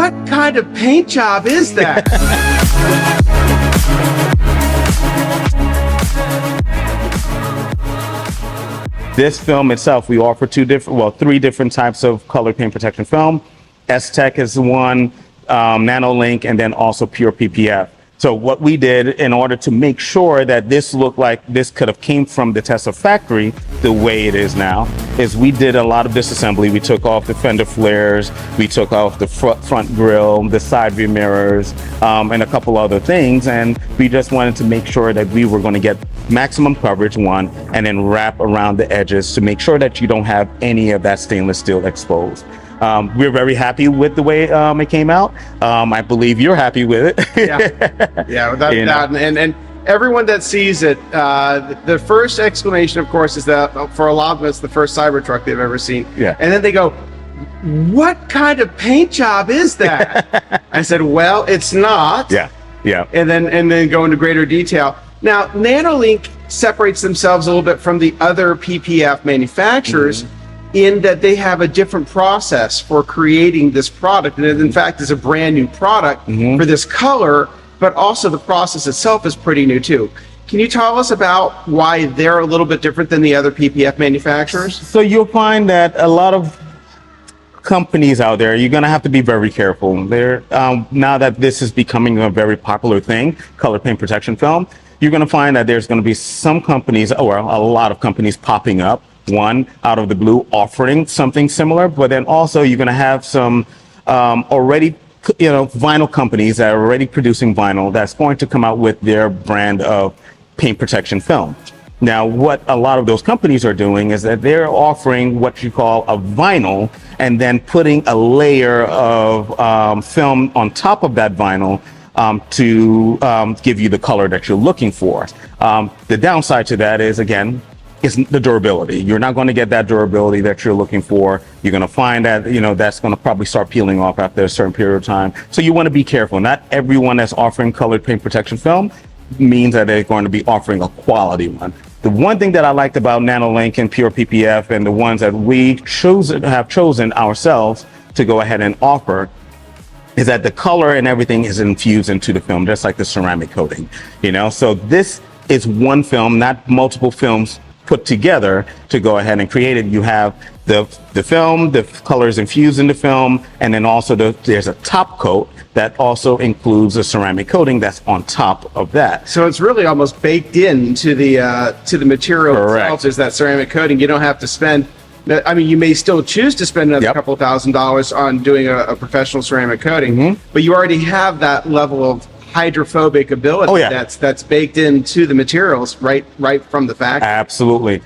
what kind of paint job is that? This film itself, we offer three different types of color paint protection film. S-Tech is one, NanoLink, and then also pure PPF. So what we did in order to make sure that this looked like this could have came from the Tesla factory the way it is now, is we did a lot of disassembly. We took off the fender flares, we took off the front grille, the side view mirrors, and a couple other things. And we just wanted to make sure that we were going to get maximum coverage, one, and then wrap around the edges to make sure that you don't have any of that stainless steel exposed. We're very happy with the way it came out. I believe you're happy with it. Yeah, without doubt. And everyone that sees it, the first exclamation, of course, is that for a lot of us, the first Cybertruck they've ever seen. Yeah. And then they go, "What kind of paint job is that?" I said, "Well, it's not." Yeah. Yeah. And then go into greater detail. Now, NanoLink separates themselves a little bit from the other PPF manufacturers. Mm-hmm. In that they have a different process for creating this product, and it in fact is a brand new product for this color, but also the process itself is pretty new too. Can you tell us about why they're a little bit different than the other PPF manufacturers? So you'll find that a lot of companies out there, you're going to have to be very careful. Now that this is becoming a very popular thing, color paint protection film, you're going to find that there's going to be some companies, or a lot of companies popping up, one out of the blue offering something similar, but then also you're going to have some already vinyl companies that are already producing vinyl that's going to come out with their brand of paint protection film. Now, what a lot of those companies are doing is that they're offering what you call a vinyl and then putting a layer of film on top of that vinyl to give you the color that you're looking for. The downside to that is, again, is the durability. You're not going to get that durability that you're looking for. You're going to find that, that's going to probably start peeling off after a certain period of time. So you want to be careful. Not everyone that's offering colored paint protection film means that they're going to be offering a quality one. The one thing that I liked about NanoLink and Pure PPF and the ones that we have chosen ourselves to go ahead and offer is that the color and everything is infused into the film, just like the ceramic coating, So this is one film, not multiple films put together to go ahead and create it. You have the film, the colors infused in the film, and then also there's a top coat that also includes a ceramic coating that's on top of that. So it's really almost baked into the material itself. There's that ceramic coating. You don't have to spend. I mean, you may still choose to spend another couple $1,000s on doing a professional ceramic coating, but you already have that level of hydrophobic ability that's baked into the materials right from the factory. Absolutely.